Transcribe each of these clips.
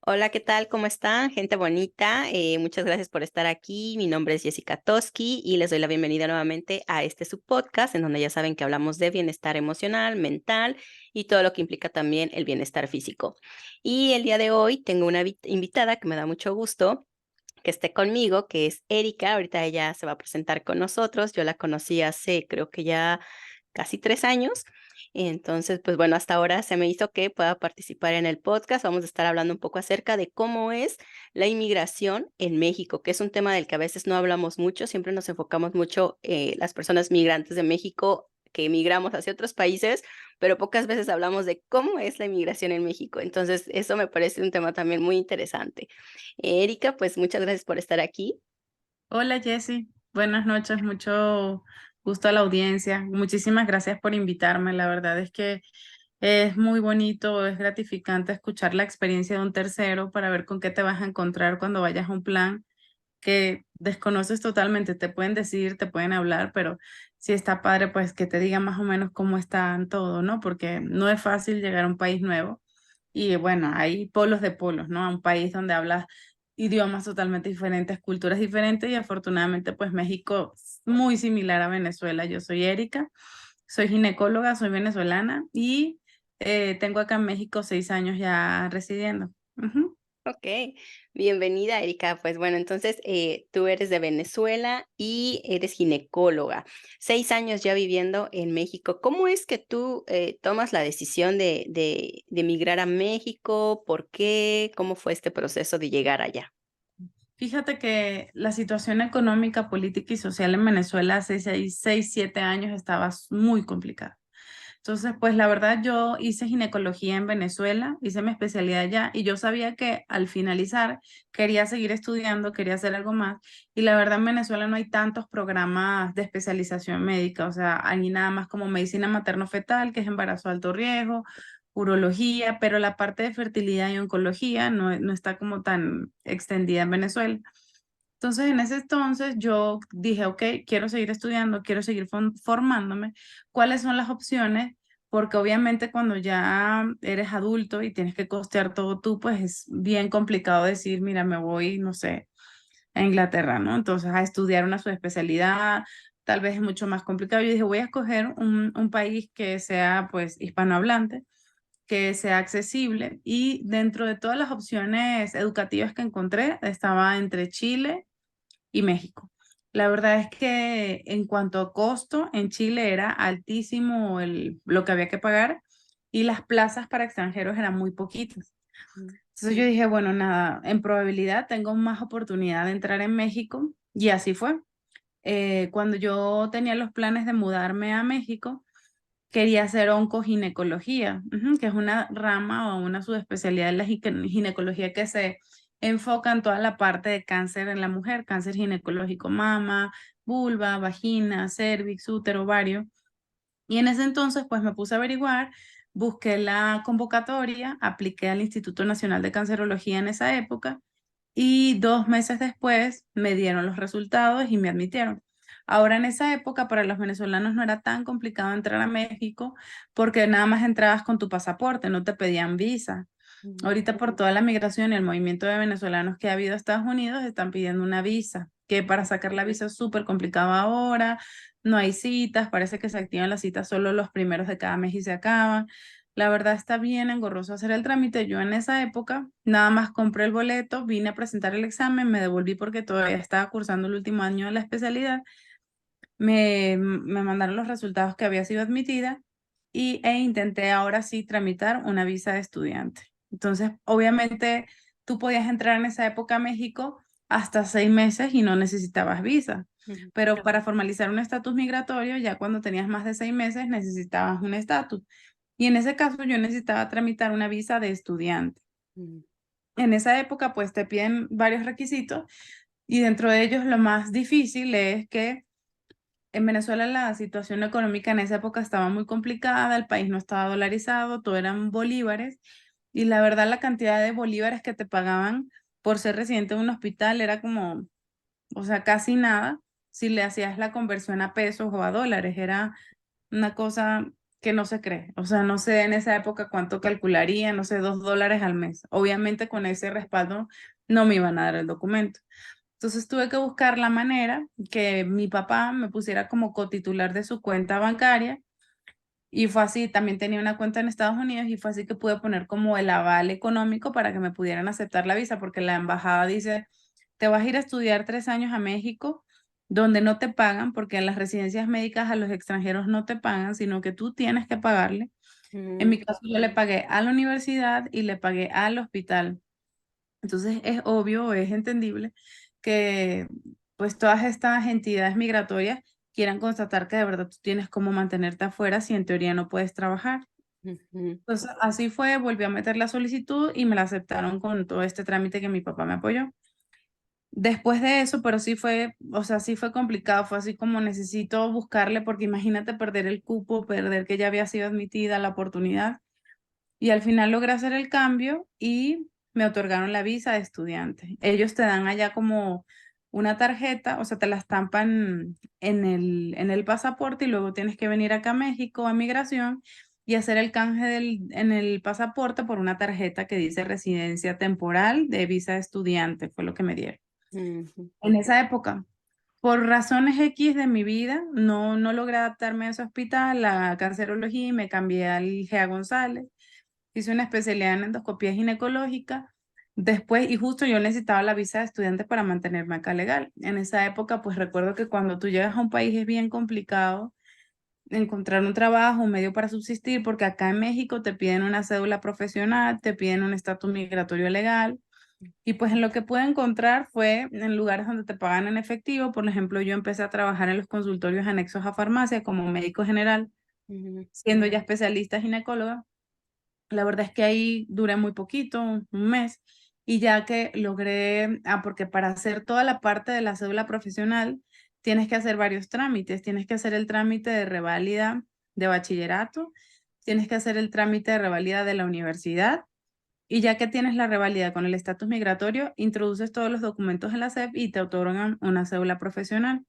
Hola, ¿qué tal? ¿Cómo están? Gente bonita, muchas gracias por estar aquí. Mi nombre es Jessica Toski y les doy la bienvenida nuevamente a este su podcast, en donde ya saben que hablamos de bienestar emocional, mental y todo lo que implica también el bienestar físico. Y el día de hoy tengo una invitada que me da mucho gusto que esté conmigo, que es Erika. Ahorita ella se va a presentar con nosotros. Yo la conocí hace, creo que ya casi 3 años. Entonces, pues bueno, hasta ahora se me hizo que pueda participar en el podcast. Vamos a estar hablando un poco acerca de cómo es la inmigración en México, que es un tema del que a veces no hablamos mucho. Siempre nos enfocamos mucho las personas migrantes de México que emigramos hacia otros países, pero pocas veces hablamos de cómo es la inmigración en México. Entonces, eso me parece un tema también muy interesante. Erika, pues muchas gracias por estar aquí. Hola Jessy, buenas noches, mucho gusto a la audiencia. Muchísimas gracias por invitarme. La verdad es que es muy bonito, es gratificante escuchar la experiencia de un tercero para ver con qué te vas a encontrar cuando vayas a un plan que desconoces totalmente. Te pueden decir, te pueden hablar, pero si está padre, pues que te digan más o menos cómo están todo, ¿no? Porque no es fácil llegar a un país nuevo. Y bueno, hay polos de polos, ¿no? A un país donde hablas idiomas totalmente diferentes, culturas diferentes y afortunadamente pues México es muy similar a Venezuela. Yo soy Erika, soy ginecóloga, soy venezolana y tengo acá en México 6 años ya residiendo. Ujú. Ok, bienvenida Erika. Pues bueno, entonces tú eres de Venezuela y eres ginecóloga. 6 años ya viviendo en México. ¿Cómo es que tú tomas la decisión de emigrar a México? ¿Por qué? ¿Cómo fue este proceso de llegar allá? Fíjate que la situación económica, política y social en Venezuela hace 7 años estaba muy complicada. Entonces, pues la verdad yo hice ginecología en Venezuela, hice mi especialidad allá y yo sabía que al finalizar quería seguir estudiando, quería hacer algo más. Y la verdad en Venezuela no hay tantos programas de especialización médica, o sea, hay nada más como medicina materno-fetal, que es embarazo de alto riesgo, urología, pero la parte de fertilidad y oncología no está como tan extendida en Venezuela. Entonces, en ese entonces yo dije, ok, quiero seguir estudiando, quiero seguir formándome. ¿Cuáles son las opciones? Porque obviamente cuando ya eres adulto y tienes que costear todo tú, pues es bien complicado decir, mira, me voy, no sé, a Inglaterra, ¿no? Entonces, a estudiar una subespecialidad, tal vez es mucho más complicado. Yo dije, voy a escoger un país que sea, pues, hispanohablante, que sea accesible y dentro de todas las opciones educativas que encontré, estaba entre Chile y México. La verdad es que en cuanto a costo, en Chile era altísimo lo que había que pagar y las plazas para extranjeros eran muy poquitas. Mm. Entonces yo dije, bueno, nada, en probabilidad tengo más oportunidad de entrar en México y así fue. Cuando yo tenía los planes de mudarme a México, quería hacer oncoginecología, que es una rama o una subespecialidad de la ginecología que se enfoca en toda la parte de cáncer en la mujer, cáncer ginecológico, mama, vulva, vagina, cervix, útero, ovario. Y en ese entonces, pues me puse a averiguar, busqué la convocatoria, apliqué al Instituto Nacional de Cancerología en esa época y 2 meses después me dieron los resultados y me admitieron. Ahora en esa época para los venezolanos no era tan complicado entrar a México porque nada más entrabas con tu pasaporte, no te pedían visa. Mm. Ahorita por toda la migración y el movimiento de venezolanos que ha habido a Estados Unidos están pidiendo una visa, que para sacar la visa es súper complicado ahora, no hay citas, parece que se activan las citas solo los primeros de cada mes y se acaban. La verdad está bien engorroso hacer el trámite. Yo en esa época nada más compré el boleto, vine a presentar el examen, me devolví porque todavía estaba cursando el último año de la especialidad, me mandaron los resultados que había sido admitida e intenté ahora sí tramitar una visa de estudiante. Entonces, obviamente, tú podías entrar en esa época a México hasta 6 meses y no necesitabas visa. Mm. Pero para formalizar un estatus migratorio, ya cuando tenías más de 6 meses, necesitabas un estatus. Y en ese caso, yo necesitaba tramitar una visa de estudiante. Mm. En esa época, pues te piden varios requisitos y dentro de ellos lo más difícil es que en Venezuela la situación económica en esa época estaba muy complicada, el país no estaba dolarizado, todo eran bolívares y la verdad la cantidad de bolívares que te pagaban por ser residente de un hospital era como, o sea, casi nada si le hacías la conversión a pesos o a dólares, era una cosa que no se cree. O sea, no sé en esa época cuánto calcularía, no sé, $2 al mes. Obviamente con ese respaldo no me iban a dar el documento. Entonces tuve que buscar la manera que mi papá me pusiera como cotitular de su cuenta bancaria y fue así, también tenía una cuenta en Estados Unidos y fue así que pude poner como el aval económico para que me pudieran aceptar la visa, porque la embajada dice, te vas a ir a estudiar 3 años a México, donde no te pagan, porque en las residencias médicas a los extranjeros no te pagan, sino que tú tienes que pagarle. En Mm, mi caso, yo le pagué a la universidad y le pagué al hospital. Entonces es obvio, es entendible que pues todas estas entidades migratorias quieran constatar que de verdad tú tienes cómo mantenerte afuera si en teoría no puedes trabajar. ujú, Entonces así fue, volví a meter la solicitud y me la aceptaron con todo este trámite que mi papá me apoyó. Después de eso, pero sí fue, o sea, sí fue complicado, fue así como necesito buscarle, porque imagínate perder el cupo, perder que ya había sido admitida la oportunidad. Y al final logré hacer el cambio y me otorgaron la visa de estudiante. Ellos te dan allá como una tarjeta, o sea, te la estampan en el pasaporte y luego tienes que venir acá a México a migración y hacer el canje en el pasaporte por una tarjeta que dice residencia temporal de visa de estudiante, fue lo que me dieron. ujú, En esa época, por razones X de mi vida, no logré adaptarme a ese hospital, a cancerología, y me cambié al GEA González. Hice una especialidad en endoscopía ginecológica. Después, y justo yo necesitaba la visa de estudiante para mantenerme acá legal. En esa época, pues recuerdo que cuando tú llegas a un país es bien complicado encontrar un trabajo, un medio para subsistir, porque acá en México te piden una cédula profesional, te piden un estatus migratorio legal. Y pues en lo que pude encontrar fue en lugares donde te pagan en efectivo. Por ejemplo, yo empecé a trabajar en los consultorios anexos a farmacia como médico general, ujú, siendo ya especialista ginecóloga. La verdad es que ahí duré muy poquito, un mes, y ya que logré, porque para hacer toda la parte de la cédula profesional tienes que hacer varios trámites, tienes que hacer el trámite de reválida de bachillerato, tienes que hacer el trámite de reválida de la universidad, y ya que tienes la reválida con el estatus migratorio, introduces todos los documentos en la SEP y te otorgan una cédula profesional.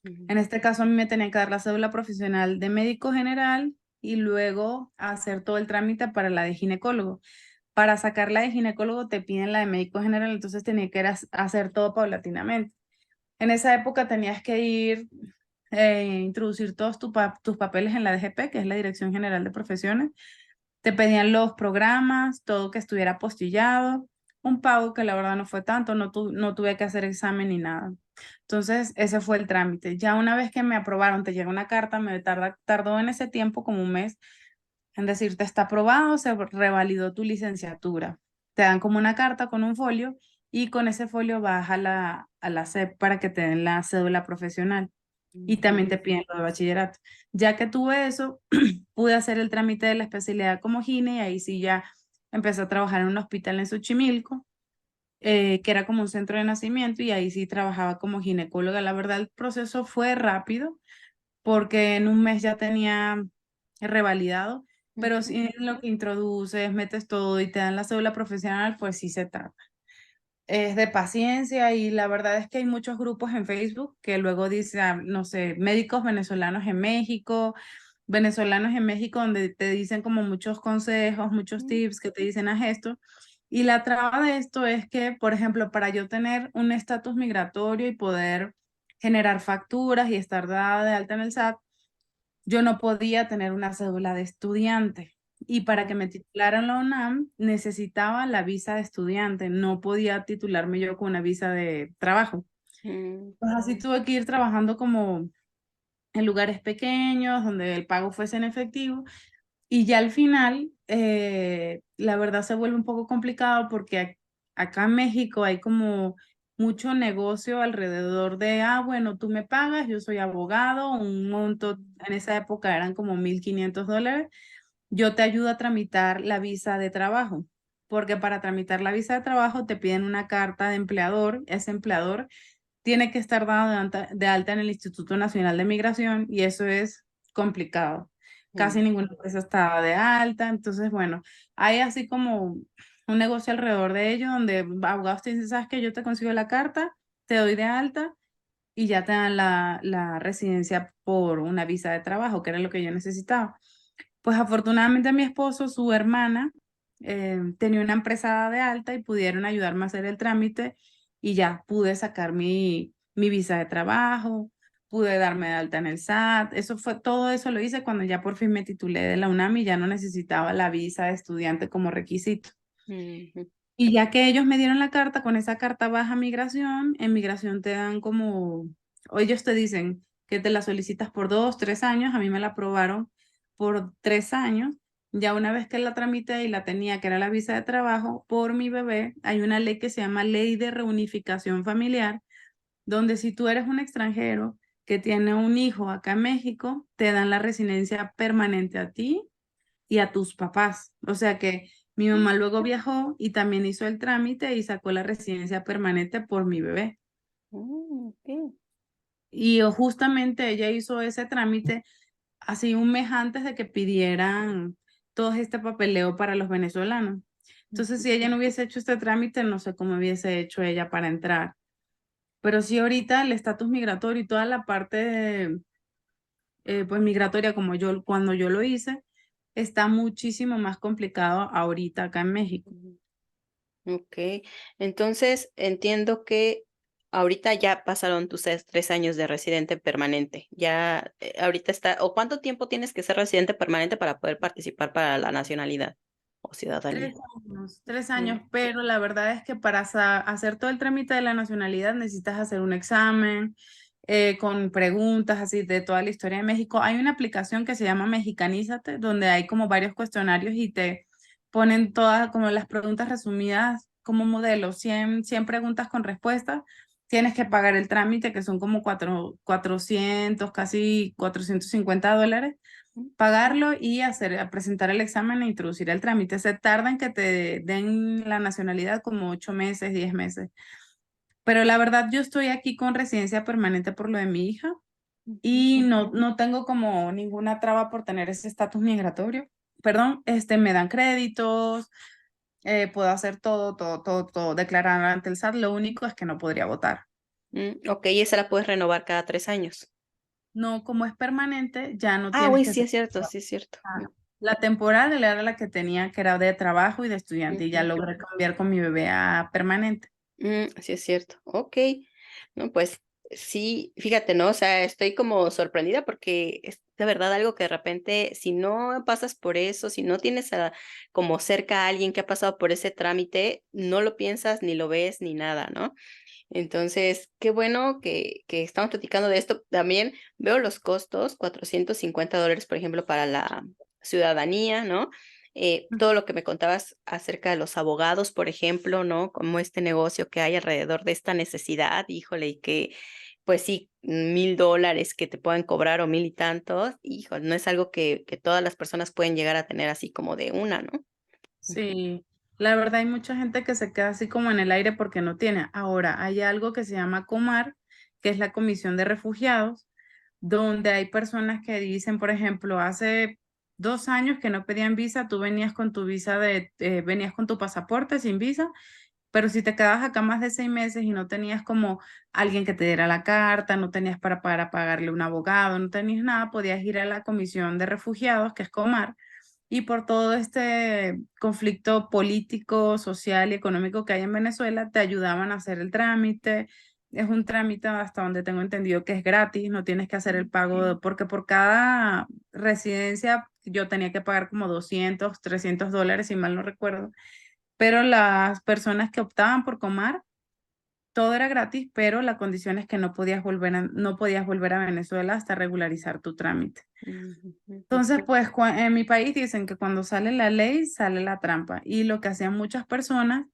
ujú, En este caso, a mí me tenían que dar la cédula profesional de médico general y luego hacer todo el trámite para la de ginecólogo. Para sacar la de ginecólogo te piden la de médico general, entonces tenía que hacer todo paulatinamente. En esa época tenías que ir, introducir todos tus papeles en la DGP, que es la Dirección General de Profesiones. Te pedían los programas, todo que estuviera apostillado, un pago que la verdad no fue tanto, no tuve que hacer examen ni nada. Entonces, ese fue el trámite. Ya una vez que me aprobaron, te llega una carta, tardó en ese tiempo como un mes en decirte está aprobado, se revalidó tu licenciatura. Te dan como una carta con un folio y con ese folio vas a la SEP para que te den la cédula profesional y ujú, también te piden lo de bachillerato. Ya que tuve eso, pude hacer el trámite de la especialidad como gine y ahí sí ya empecé a trabajar en un hospital en Xochimilco, que era como un centro de nacimiento y ahí sí trabajaba como ginecóloga. La verdad, el proceso fue rápido porque en un mes ya tenía revalidado, pero ujú. si en lo que introduces, metes todo y te dan la cédula profesional, pues sí se trata. Es de paciencia y la verdad es que hay muchos grupos en Facebook que luego dicen, no sé, médicos venezolanos en México, donde te dicen como muchos consejos, muchos tips que te dicen haz esto. Y la traba de esto es que, por ejemplo, para yo tener un estatus migratorio y poder generar facturas y estar dada de alta en el SAT, yo no podía tener una cédula de estudiante. Y para que me titulara en la UNAM necesitaba la visa de estudiante, no podía titularme yo con una visa de trabajo. Mm, Pues así tuve que ir trabajando como en lugares pequeños, donde el pago fuese en efectivo. Y ya al final, la verdad se vuelve un poco complicado porque acá en México hay como mucho negocio alrededor de, bueno, tú me pagas, yo soy abogado, un monto, en esa época eran como $1,500, yo te ayudo a tramitar la visa de trabajo, porque para tramitar la visa de trabajo te piden una carta de empleador, ese empleador tiene que estar dado de alta en el Instituto Nacional de Migración y eso es complicado. Casi mm, ninguna empresa estaba de alta, entonces bueno, hay así como un negocio alrededor de ello donde abogados te dicen, sabes que yo te consigo la carta, te doy de alta y ya te dan la residencia por una visa de trabajo, que era lo que yo necesitaba. Pues afortunadamente mi esposo, su hermana, tenía una empresa de alta y pudieron ayudarme a hacer el trámite y ya pude sacar mi visa de trabajo, pude darme de alta en el SAT. Todo eso lo hice cuando ya por fin me titulé de la UNAM y ya no necesitaba la visa de estudiante como requisito. Ujú. Y ya que ellos me dieron la carta, con esa carta vas a migración, en migración te dan o ellos te dicen que te la solicitas por 2, 3 años, a mí me la aprobaron por 3 años. Ya una vez que la tramité y la tenía, que era la visa de trabajo, por mi bebé, hay una ley que se llama Ley de Reunificación Familiar, donde si tú eres un extranjero que tiene un hijo acá en México, te dan la residencia permanente a ti y a tus papás. O sea que mi mamá luego viajó y también hizo el trámite y sacó la residencia permanente por mi bebé. Ok. Y justamente ella hizo ese trámite así un mes antes de que pidieran todo este papeleo para los venezolanos. Entonces, si ella no hubiese hecho este trámite, no sé cómo hubiese hecho ella para entrar. Pero sí ahorita el estatus migratorio y toda la parte pues migratoria como cuando yo lo hice, está muchísimo más complicado ahorita acá en México. Ujú. Ok, entonces entiendo que ahorita ya pasaron tus 3 años de residente permanente. Ya ahorita está, ¿o cuánto tiempo tienes que ser residente permanente para poder participar para la nacionalidad o Tres ciudadanía? años, tres Mm. años, pero la verdad es que para hacer todo el trámite de la nacionalidad necesitas hacer un examen con preguntas así de toda la historia de México. Hay una aplicación que se llama Mexicanízate, donde hay como varios cuestionarios y te ponen todas como las preguntas resumidas como modelo, 100 preguntas con respuestas. Tienes que pagar el trámite, que son como 400, casi $450, pagarlo y a presentar el examen e introducir el trámite. Se tarda en que te den la nacionalidad como 8 meses, 10 meses. Pero la verdad, yo estoy aquí con residencia permanente por lo de mi hija Ujú. y no tengo como ninguna traba por tener ese estatus migratorio. Perdón, me dan créditos, puedo hacer todo, declarar ante el SAT. Lo único es que no podría votar. Ok, y esa la puedes renovar cada 3 años. No, como es permanente, ya no Ah, tienes uy, que sí hacer. es cierto, sí es cierto. La temporal era la que tenía, que era de trabajo y de estudiante, y ya Ujú. logré cambiar con mi bebé a permanente. Sí es cierto. Ok. No, pues sí, fíjate, ¿no? O sea, estoy como sorprendida porque es de verdad algo que de repente, si no pasas por eso, si no tienes como cerca a alguien que ha pasado por ese trámite, no lo piensas, ni lo ves, ni nada, ¿no? Entonces, qué bueno que estamos platicando de esto. También veo los costos, $450, por ejemplo, para la ciudadanía, ¿no? Todo lo que me contabas acerca de los abogados, por ejemplo, ¿no? Como este negocio que hay alrededor de esta necesidad, híjole, y que, pues sí, $1,000 que te puedan cobrar o mil y tantos, híjole, no es algo que todas las personas pueden llegar a tener así como de una, ¿no? Ujú. Sí, la verdad hay mucha gente que se queda así como en el aire porque no tiene. Ahora, hay algo que se llama COMAR, que es la Comisión de Refugiados, donde hay personas que dicen, por ejemplo, hace 2 años que no pedían visa, tú venías con tu venías con tu pasaporte sin visa. Pero si te quedabas acá más de 6 meses y no tenías como alguien que te diera la carta, no tenías para pagarle un abogado, no tenías nada, podías ir a la Comisión de Refugiados, que es COMAR, y por todo este conflicto político, social y económico que hay en Venezuela, te ayudaban a hacer el trámite. Es un trámite hasta donde tengo entendido que es gratis, no tienes que hacer el pago, porque por cada residencia yo tenía que pagar como 200, $300, si mal no recuerdo, pero las personas que optaban por Comar, todo era gratis, pero la condición es que no podías volver a Venezuela hasta regularizar tu trámite. Ujú, ujú. Entonces, pues en mi país dicen que cuando sale la ley, sale la trampa. Y lo que hacían muchas personas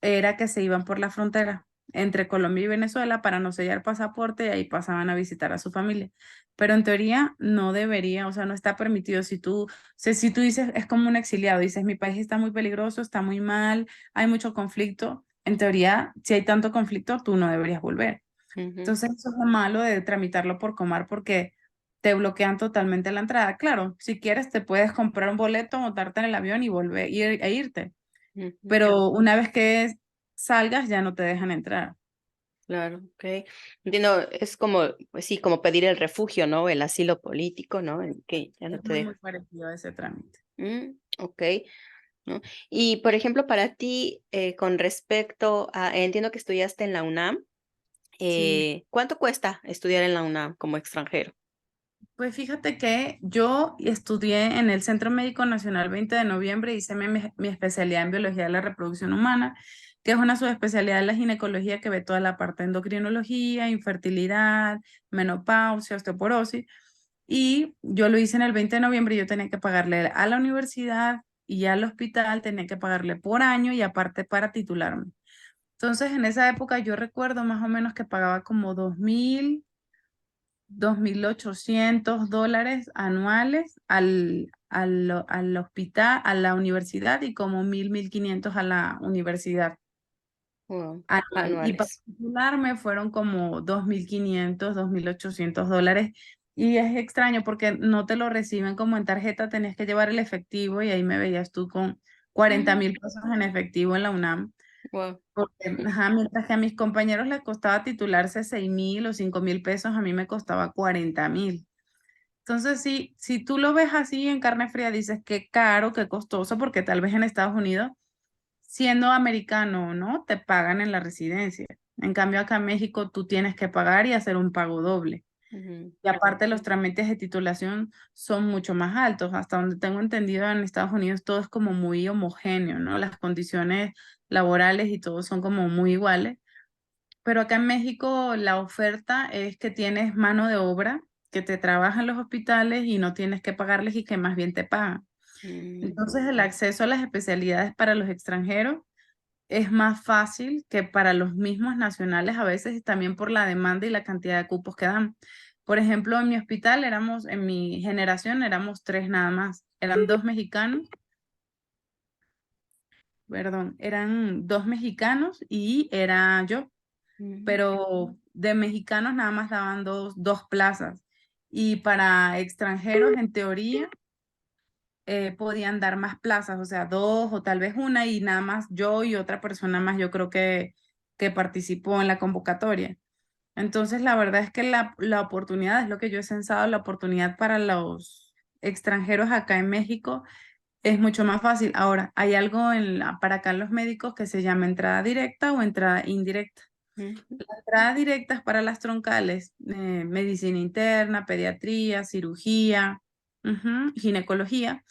era que se iban por la frontera entre Colombia y Venezuela para no sellar pasaporte y ahí pasaban a visitar a su familia. Pero en teoría no debería, o sea, no está permitido. Si tú dices, es como un exiliado, dices, mi país está muy peligroso, está muy mal, hay mucho conflicto. En teoría, si hay tanto conflicto, tú no deberías volver. Ujú. Entonces, eso es lo malo de tramitarlo por Comar porque te bloquean totalmente la entrada. Claro, si quieres, te puedes comprar un boleto, montarte en el avión y e irte, Ujú. pero una vez que salgas ya no te dejan entrar. Claro, ok. Entiendo, es como, pues sí, como pedir el refugio, ¿no? El asilo político, ¿no? En que ya no Es te muy, deja. muy parecido a ese trámite. Ok, ¿no? Y por ejemplo, para ti, con respecto a, entiendo que estudiaste en la UNAM, Sí. ¿cuánto cuesta estudiar en la UNAM como extranjero? Pues fíjate que yo estudié en el Centro Médico Nacional 20 de noviembre, hice mi especialidad en biología de la reproducción humana, que es una subespecialidad de la ginecología que ve toda la parte de endocrinología, infertilidad, menopausia, osteoporosis. Y yo lo hice en el 20 de noviembre y yo tenía que pagarle a la universidad y al hospital, tenía que pagarle por año y aparte para titularme. Entonces, en esa época yo recuerdo más o menos que pagaba como 2.800 dólares anuales al hospital, a la universidad y como 1.500 a la universidad Wow, anual. Y para anuales. titularme fueron como 2.500, 2.800 dólares. Y es extraño porque no te lo reciben como en tarjeta, tenés que llevar el efectivo y ahí me veías tú con 40.000 pesos en efectivo en la UNAM. Wow. Porque, ajá, mientras que a mis compañeros les costaba titularse 6.000 o 5.000 pesos, a mí me costaba 40.000. Entonces, sí, si tú lo ves así en carne fría, dices qué caro, qué costoso, porque tal vez en Estados Unidos, siendo americano o no, te pagan en la residencia. En cambio, acá en México tú tienes que pagar y hacer un pago doble. Ujú, Y aparte los trámites de titulación son mucho más altos. Hasta donde tengo entendido, en Estados Unidos todo es como muy homogéneo, ¿no? Las condiciones laborales y todo son como muy iguales. Pero acá en México la oferta es que tienes mano de obra que te trabaja en los hospitales y no tienes que pagarles y que más bien te pagan. mm, Entonces el acceso a las especialidades para los extranjeros es más fácil que para los mismos nacionales a veces y también por la demanda y la cantidad de cupos que dan. Por ejemplo, en mi hospital éramos, en mi generación éramos tres nada más. Eran dos mexicanos, perdón, eran dos mexicanos y era yo. mm, Pero de mexicanos nada más daban dos plazas. Y para extranjeros, en teoría, podían dar más plazas, o sea, dos o tal vez una y nada más yo y otra persona más, yo creo que participó en la convocatoria. Entonces, la verdad es que la oportunidad, es lo que yo he censado, la oportunidad para los extranjeros acá en México es mucho más fácil. Ahora, hay algo para acá en los médicos que se llama entrada directa o entrada indirecta. mm, La entrada directa es para las troncales, medicina interna, pediatría, cirugía, ginecología,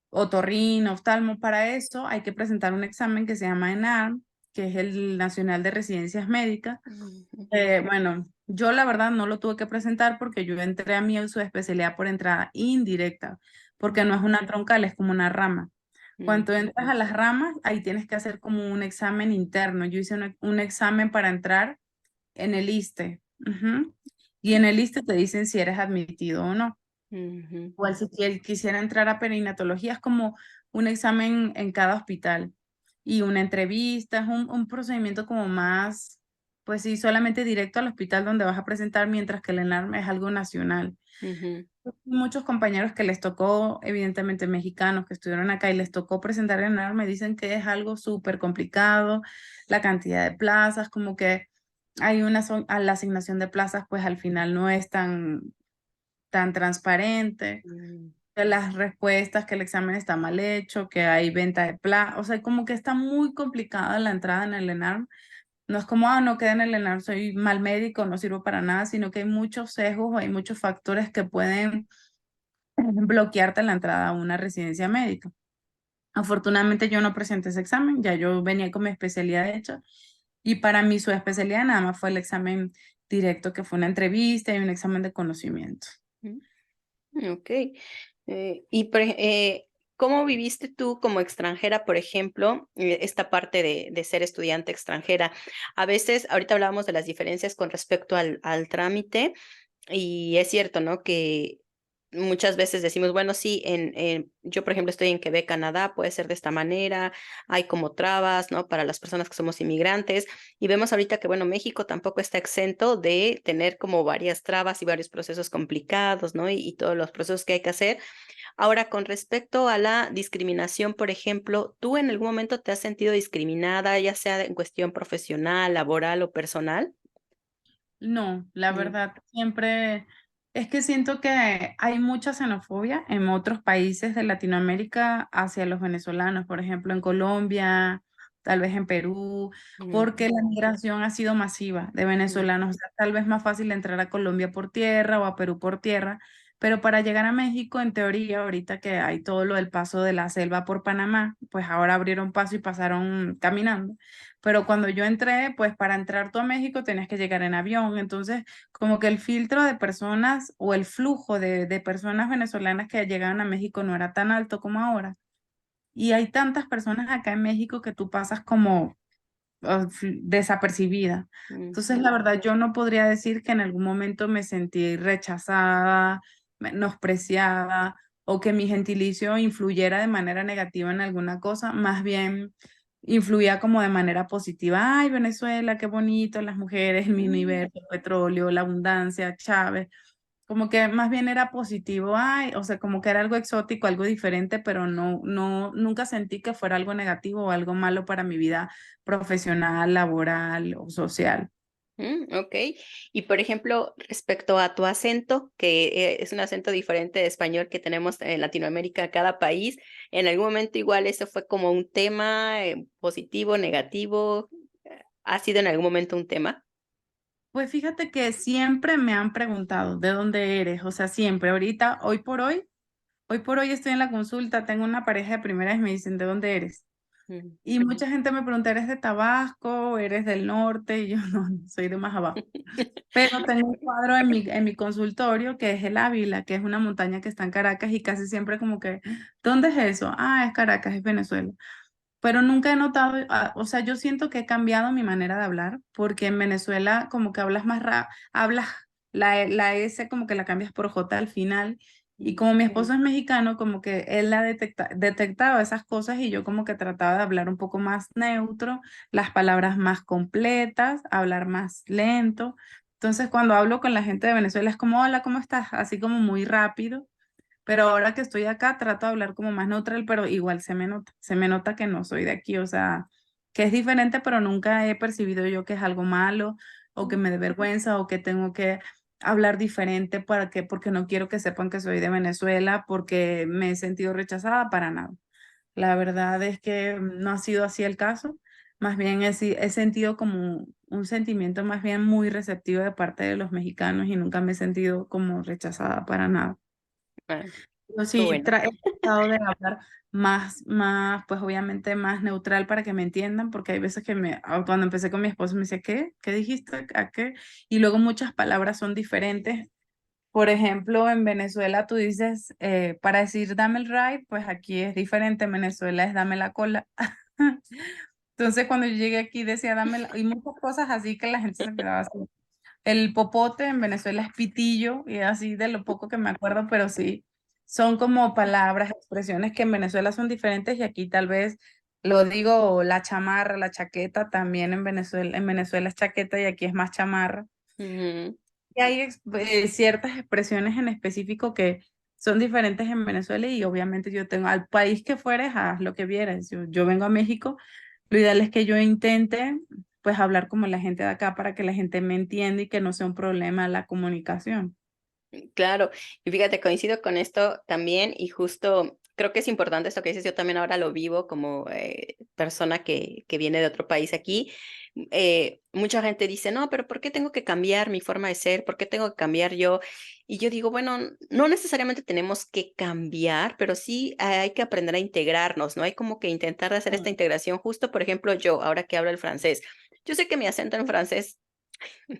otorrino, oftalmo. Para eso hay que presentar un examen que se llama ENARM, que es el Nacional de Residencias Médicas. mm, Bueno, yo la verdad no lo tuve que presentar porque yo entré a mi especialidad por entrada indirecta, porque no es una troncal, es como una rama. mm, Cuando entras a las ramas, ahí tienes que hacer como un examen interno. Yo hice un examen para entrar en el ISSSTE. Y en el ISSSTE te dicen si eres admitido o no. ujú, Igual si quisiera entrar a perinatología es como un examen en cada hospital y una entrevista, es un procedimiento como más, pues sí, solamente directo al hospital donde vas a presentar, mientras que el ENARM es algo nacional. ujú, Muchos compañeros que les tocó, evidentemente mexicanos que estuvieron acá y les tocó presentar el ENARM, me dicen que es algo súper complicado, la cantidad de plazas, como que hay a la asignación de plazas, pues al final no es tan transparente, mm, que las respuestas, que el examen está mal hecho, que hay venta de plazas, o sea, como que está muy complicada la entrada en el ENARM. No es como, no queda en el ENARM, soy mal médico, no sirvo para nada, sino que hay muchos sesgos, hay muchos factores que pueden bloquearte la entrada a una residencia médica. Afortunadamente yo no presenté ese examen, ya yo venía con mi especialidad hecha y para mí su especialidad nada más fue el examen directo, que fue una entrevista y un examen de conocimiento. ok. ¿Cómo viviste tú como extranjera, por ejemplo, esta parte de ser estudiante extranjera? A veces, ahorita hablábamos de las diferencias con respecto al trámite, y es cierto, ¿no? Que muchas veces decimos, bueno, sí, yo por ejemplo estoy en Quebec, Canadá, puede ser de esta manera, hay como trabas, ¿no? Para las personas que somos inmigrantes, y vemos ahorita que, bueno, México tampoco está exento de tener como varias trabas y varios procesos complicados, ¿no? Y todos los procesos que hay que hacer. Ahora, con respecto a la discriminación, por ejemplo, ¿tú en algún momento te has sentido discriminada, ya sea en cuestión profesional, laboral o personal? No, la Mm, verdad, siempre es que siento que hay mucha xenofobia en otros países de Latinoamérica hacia los venezolanos, por ejemplo, en Colombia, tal vez en Perú, porque ujú, la migración ha sido masiva de mm, venezolanos. O sea, tal vez más fácil entrar a Colombia por tierra o a Perú por tierra, pero para llegar a México, en teoría, ahorita que hay todo lo del paso de la selva por Panamá, pues ahora abrieron paso y pasaron caminando. Pero cuando yo entré, pues para entrar tú a México tenías que llegar en avión. Entonces, como que el filtro de personas o el flujo de personas venezolanas que llegaban a México no era tan alto como ahora. Y hay tantas personas acá en México que tú pasas como desapercibida. Entonces, ujú, la verdad, yo no podría decir que en algún momento me sentí rechazada, menospreciada o que mi gentilicio influyera de manera negativa en alguna cosa, más bien influía como de manera positiva. Ay, Venezuela, qué bonito, las mujeres, mi mm. universo, el petróleo, la abundancia, Chávez. Como que más bien era positivo, ay, o sea, como que era algo exótico, algo diferente, pero nunca sentí que fuera algo negativo o algo malo para mi vida profesional, laboral o social. Ok. Y por ejemplo, respecto a tu acento, que es un acento diferente de español que tenemos en Latinoamérica, cada país, ¿en algún momento igual eso fue como un tema positivo, negativo? ¿Ha sido en algún momento un tema? Pues fíjate que siempre me han preguntado de dónde eres, o sea, siempre, ahorita, hoy por hoy estoy en la consulta, tengo una pareja de primera vez, me dicen, ¿de dónde eres? Mm. Y mucha gente me pregunta, ¿eres de Tabasco? ¿Eres del norte? Y yo no, soy de más abajo. Pero tengo un cuadro en mi consultorio que es el Ávila, que es una montaña que está en Caracas y casi siempre como que, ¿dónde es eso? Ah, es Caracas, es Venezuela. Pero nunca he notado, o sea, yo siento que he cambiado mi manera de hablar, porque en Venezuela como que hablas más hablas la S como que la cambias por J al final. Y como mi esposo es mexicano, como que él detectaba esas cosas y yo como que trataba de hablar un poco más neutro, las palabras más completas, hablar más lento. Entonces cuando hablo con la gente de Venezuela es como, hola, ¿cómo estás? Así como muy rápido. Pero ahora que estoy acá, trato de hablar como más neutral, pero igual se me nota que no soy de aquí, o sea, que es diferente, pero nunca he percibido yo que es algo malo o que me dé vergüenza o que tengo que hablar diferente porque no quiero que sepan que soy de Venezuela, porque me he sentido rechazada para nada. La verdad es que no ha sido así el caso, más bien he sentido como un sentimiento más bien muy receptivo de parte de los mexicanos y nunca me he sentido como rechazada para nada. Ah, Yo qué sí, bueno. he tratado de hablar pues obviamente más neutral para que me entiendan, porque hay veces que cuando empecé con mi esposo me decía, ¿qué? ¿Qué dijiste? ¿A qué? Y luego muchas palabras son diferentes. Por ejemplo, en Venezuela tú dices, para decir dame el ride, pues aquí es diferente, en Venezuela es dame la cola. Entonces cuando yo llegué aquí decía dame la, y muchas cosas así que la gente se quedaba así. El popote en Venezuela es pitillo y así de lo poco que me acuerdo, pero sí, son como palabras, expresiones que en Venezuela son diferentes y aquí tal vez lo digo la chamarra, la chaqueta, también en Venezuela es chaqueta y aquí es más chamarra. Ujú. Y hay ciertas expresiones en específico que son diferentes en Venezuela y obviamente yo tengo, al país que fueres, haz lo que vieras. Yo vengo a México, lo ideal es que yo intente pues hablar como la gente de acá para que la gente me entienda y que no sea un problema la comunicación. Claro, y fíjate, coincido con esto también y justo creo que es importante esto que dices, yo también ahora lo vivo como persona que viene de otro país aquí. Mucha gente dice, no, pero ¿por qué tengo que cambiar mi forma de ser? ¿Por qué tengo que cambiar yo? Y yo digo, bueno, no necesariamente tenemos que cambiar, pero sí hay que aprender a integrarnos, ¿no? Hay como que intentar hacer esta Sí, integración. Justo, por ejemplo, yo, ahora que hablo el francés, yo sé que mi acento en francés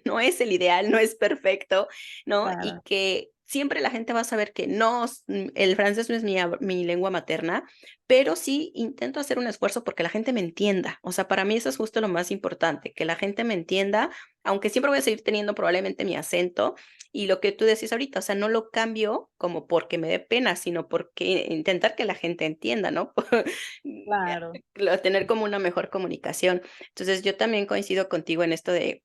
no es el ideal, no es perfecto, ¿no? Y claro. que siempre la gente va a saber que no, el francés no es mi lengua materna, pero sí intento hacer un esfuerzo porque la gente me entienda. O sea, para mí eso es justo lo más importante, que la gente me entienda, aunque siempre voy a seguir teniendo probablemente mi acento y lo que tú decís ahorita, o sea, no lo cambio como porque me dé pena, sino porque intentar que la gente entienda, ¿no? Claro. Tener como una mejor comunicación. Entonces, yo también coincido contigo en esto de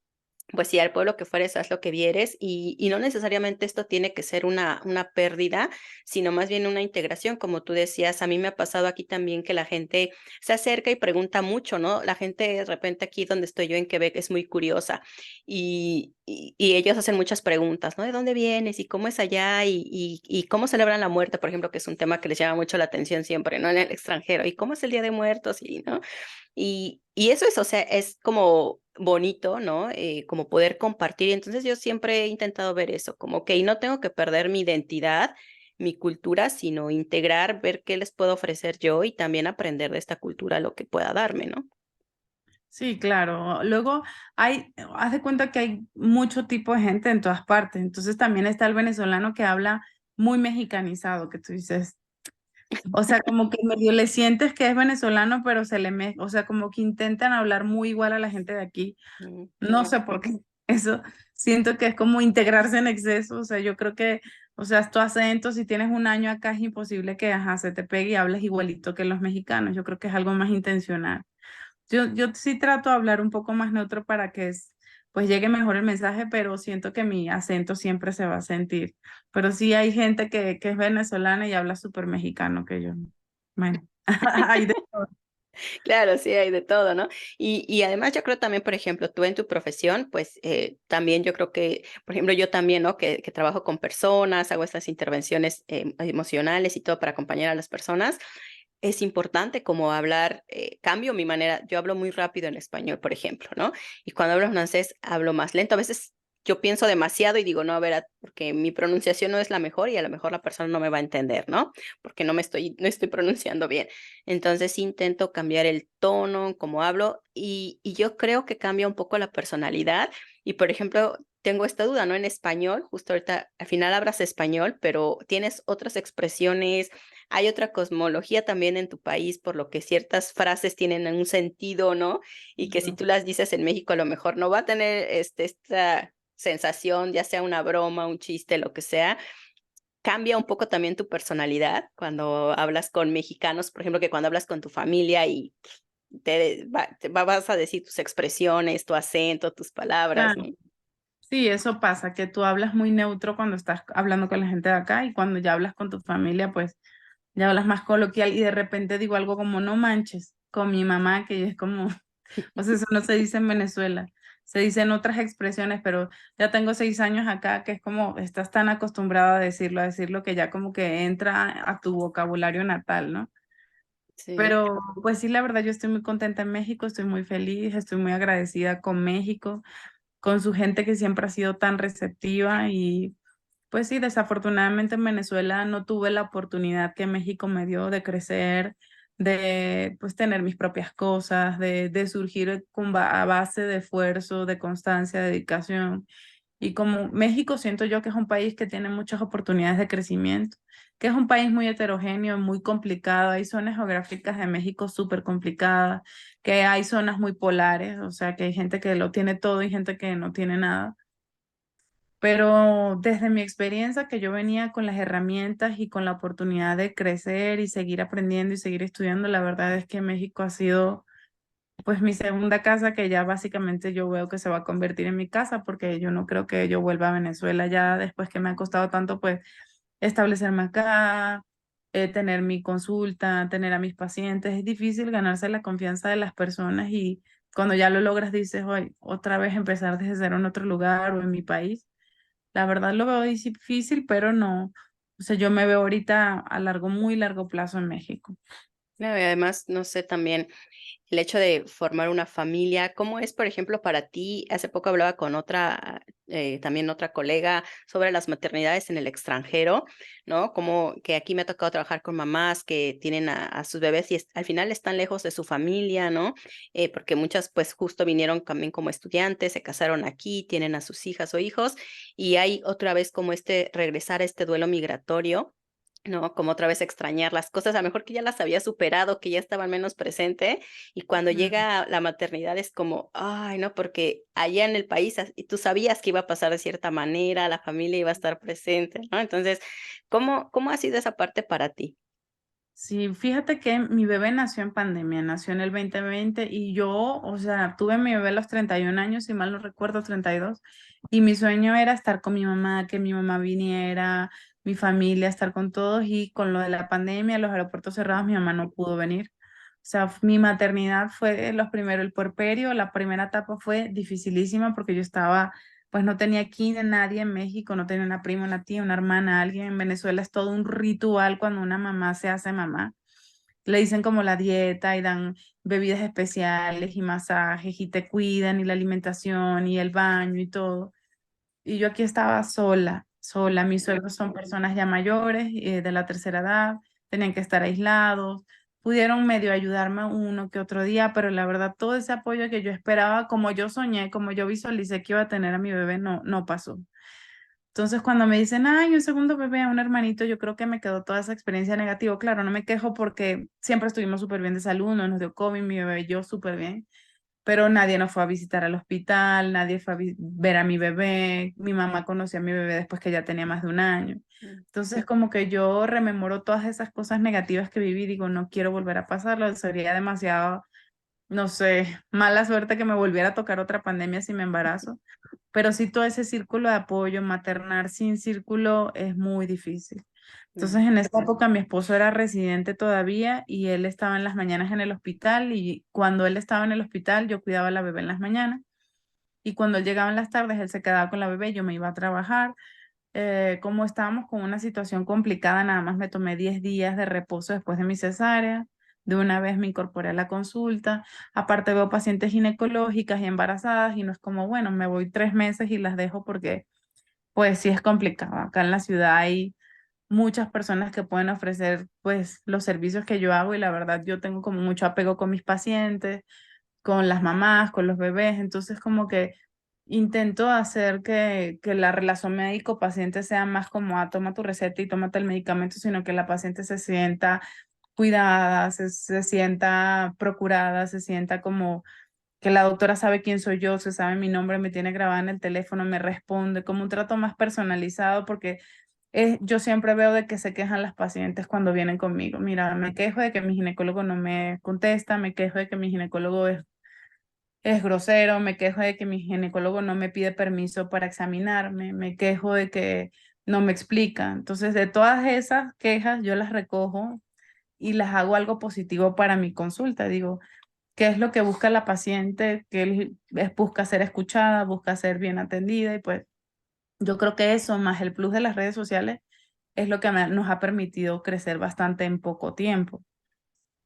pues sí, al pueblo que fueres, haz lo que vieres, y no necesariamente esto tiene que ser una pérdida, sino más bien una integración, como tú decías. A mí me ha pasado aquí también que la gente se acerca y pregunta mucho, ¿no? La gente de repente aquí donde estoy yo en Quebec es muy curiosa y ellos hacen muchas preguntas, ¿no? ¿De dónde vienes? ¿Y cómo es allá? ¿Y cómo celebran la muerte, por ejemplo, que es un tema que les llama mucho la atención siempre, ¿no? En el extranjero. ¿Y cómo es el Día de Muertos? Y, ¿no? Y eso es, o sea, es como bonito, ¿no? Como poder compartir. Y entonces yo siempre he intentado ver eso, como que no tengo que perder mi identidad, mi cultura, sino integrar, ver qué les puedo ofrecer yo y también aprender de esta cultura lo que pueda darme, ¿no? Sí, claro. Luego haz de cuenta que hay mucho tipo de gente en todas partes. Entonces también está el venezolano que habla muy mexicanizado, que tú dices, o sea, como que medio le sientes que es venezolano, pero o sea, como que intentan hablar muy igual a la gente de aquí. Mm. No sé por qué. Eso siento que es como integrarse en exceso. O sea, yo creo que, o sea, tu acento, si tienes un año acá, es imposible que, ajá, se te pegue y hables igualito que los mexicanos. Yo creo que es algo más intencional. Yo sí trato de hablar un poco más neutro para que pues llegue mejor el mensaje, pero siento que mi acento siempre se va a sentir. Pero sí hay gente que es venezolana y habla súper mexicano que yo. Bueno, hay de todo. Claro, sí, hay de todo, ¿no? Y además yo creo también, por ejemplo, tú en tu profesión, pues también yo creo que, por ejemplo, yo también, ¿no? Que trabajo con personas, hago estas intervenciones emocionales y todo para acompañar a las personas. Es importante como hablar, cambio mi manera, yo hablo muy rápido en español, por ejemplo, ¿no? Y cuando hablo francés hablo más lento. A veces yo pienso demasiado y digo, no, a ver, porque mi pronunciación no es la mejor y a lo mejor la persona no me va a entender, ¿no? Porque no estoy pronunciando bien. Entonces sí intento cambiar el tono, como hablo, y yo creo que cambia un poco la personalidad. Y por ejemplo, tengo esta duda, ¿no? En español, justo ahorita al final hablas español, pero tienes otras expresiones, hay otra cosmología también en tu país, por lo que ciertas frases tienen un sentido, ¿no? Y que si tú las dices en México, a lo mejor no va a tener esta sensación, ya sea una broma, un chiste, lo que sea. Cambia un poco también tu personalidad cuando hablas con mexicanos, por ejemplo, que cuando hablas con tu familia y vas a decir tus expresiones, tu acento, tus palabras, Claro. ¿no? Sí, eso pasa, que tú hablas muy neutro cuando estás hablando con la gente de acá y cuando ya hablas con tu familia, pues ya hablas más coloquial y de repente digo algo como no manches con mi mamá, que es como, o sea, eso no se dice en Venezuela, se dicen otras expresiones, pero ya tengo 6 años acá que es como estás tan acostumbrada a decirlo que ya como que entra a tu vocabulario natal, ¿no? Sí. Pero pues sí, la verdad yo estoy muy contenta en México, estoy muy feliz, estoy muy agradecida con México, con su gente que siempre ha sido tan receptiva y pues sí, desafortunadamente en Venezuela no tuve la oportunidad que México me dio de crecer, de pues tener mis propias cosas, de surgir a base de esfuerzo, de constancia, de dedicación. Y como México siento yo que es un país que tiene muchas oportunidades de crecimiento, que es un país muy heterogéneo, muy complicado. Hay zonas geográficas de México súper complicadas, que hay zonas muy polares, o sea que hay gente que lo tiene todo y gente que no tiene nada. Pero desde mi experiencia, que yo venía con las herramientas y con la oportunidad de crecer y seguir aprendiendo y seguir estudiando, la verdad es que México ha sido pues mi segunda casa, que ya básicamente yo veo que se va a convertir en mi casa, porque yo no creo que yo vuelva a Venezuela ya después que me ha costado tanto pues establecerme acá, tener mi consulta, tener a mis pacientes. Es difícil ganarse la confianza de las personas y cuando ya lo logras dices, hoy otra vez empezar desde cero en otro lugar o en mi país. La verdad lo veo difícil, pero no. O sea, yo me veo ahorita a largo, muy largo plazo en México. Claro, y además, no sé, también el hecho de formar una familia, ¿cómo es, por ejemplo, para ti? Hace poco hablaba con otra, también otra colega sobre las maternidades en el extranjero, ¿no? Como que aquí me ha tocado trabajar con mamás que tienen a sus bebés y al final están lejos de su familia, ¿no? Porque muchas pues justo vinieron también como estudiantes, se casaron aquí, tienen a sus hijas o hijos y hay otra vez como regresar a este duelo migratorio. ¿No? Como otra vez extrañar las cosas, a lo mejor que ya las había superado, que ya estaban menos presente, y cuando Mm. llega la maternidad es como, ay, no, porque allá en el país y tú sabías que iba a pasar de cierta manera, la familia iba a estar presente, ¿no? Entonces, ¿cómo ha sido esa parte para ti? Sí, fíjate que mi bebé nació en pandemia, nació en el 2020 y yo, o sea, tuve mi bebé a los 31 años, si mal no recuerdo, 32, y mi sueño era estar con mi mamá, que mi mamá viniera, mi familia, estar con todos y con lo de la pandemia, los aeropuertos cerrados, mi mamá no pudo venir. O sea, mi maternidad fue los primeros, el puerperio, la primera etapa fue dificilísima porque yo estaba, pues no tenía aquí nadie en México, no tenía una prima, una tía, una hermana, alguien. En Venezuela es todo un ritual cuando una mamá se hace mamá. Le dicen como la dieta y dan bebidas especiales y masajes y te cuidan y la alimentación y el baño y todo. Y yo aquí estaba sola, sola. Mis suegros son personas ya mayores, de la tercera edad, tenían que estar aislados. Pudieron medio ayudarme uno que otro día, pero la verdad todo ese apoyo que yo esperaba, como yo soñé, como yo visualicé que iba a tener a mi bebé, no pasó. Entonces, cuando me dicen, ay, un segundo bebé, un hermanito, yo creo que me quedó toda esa experiencia negativa. Claro, no me quejo porque siempre estuvimos súper bien de salud, no nos dio COVID, mi bebé y yo súper bien, pero nadie nos fue a visitar al hospital, nadie fue a ver a mi bebé, mi mamá conoció a mi bebé después que ya tenía más de un año. Mm. Entonces, como que yo rememoro todas esas cosas negativas que viví, digo, no quiero volver a pasarlo, sería demasiado, no sé, mala suerte que me volviera a tocar otra pandemia si me embarazo, pero sí todo ese círculo de apoyo, maternar sin círculo es muy difícil. Entonces, Mm. en esa época mi esposo era residente todavía y él estaba en las mañanas en el hospital y cuando él estaba en el hospital yo cuidaba a la bebé en las mañanas y cuando él llegaba en las tardes él se quedaba con la bebé, yo me iba a trabajar. Como estábamos con una situación complicada, nada más me tomé 10 días de reposo después de mi cesárea. De una vez me incorporé a la consulta. Aparte veo pacientes ginecológicas y embarazadas y no es como, bueno, me voy 3 meses y las dejo porque pues sí es complicado. Acá en la ciudad hay muchas personas que pueden ofrecer pues los servicios que yo hago y la verdad yo tengo como mucho apego con mis pacientes, con las mamás, con los bebés, entonces como que intento hacer que la relación médico-paciente sea más como, ah, toma tu receta y tómate el medicamento, sino que la paciente se sienta cuidada, se sienta procurada, se sienta como que la doctora sabe quién soy yo, se sabe mi nombre, me tiene grabada en el teléfono, me responde, como un trato más personalizado, porque yo siempre veo de que se quejan las pacientes cuando vienen conmigo. Mira, me quejo de que mi ginecólogo no me contesta, me quejo de que mi ginecólogo es grosero, me quejo de que mi ginecólogo no me pide permiso para examinarme, me quejo de que no me explica. Entonces, de todas esas quejas, yo las recojo y las hago algo positivo para mi consulta. Digo, ¿qué es lo que busca la paciente? Que busca ser escuchada, busca ser bien atendida y pues yo creo que eso, más el plus de las redes sociales, es lo que nos ha permitido crecer bastante en poco tiempo.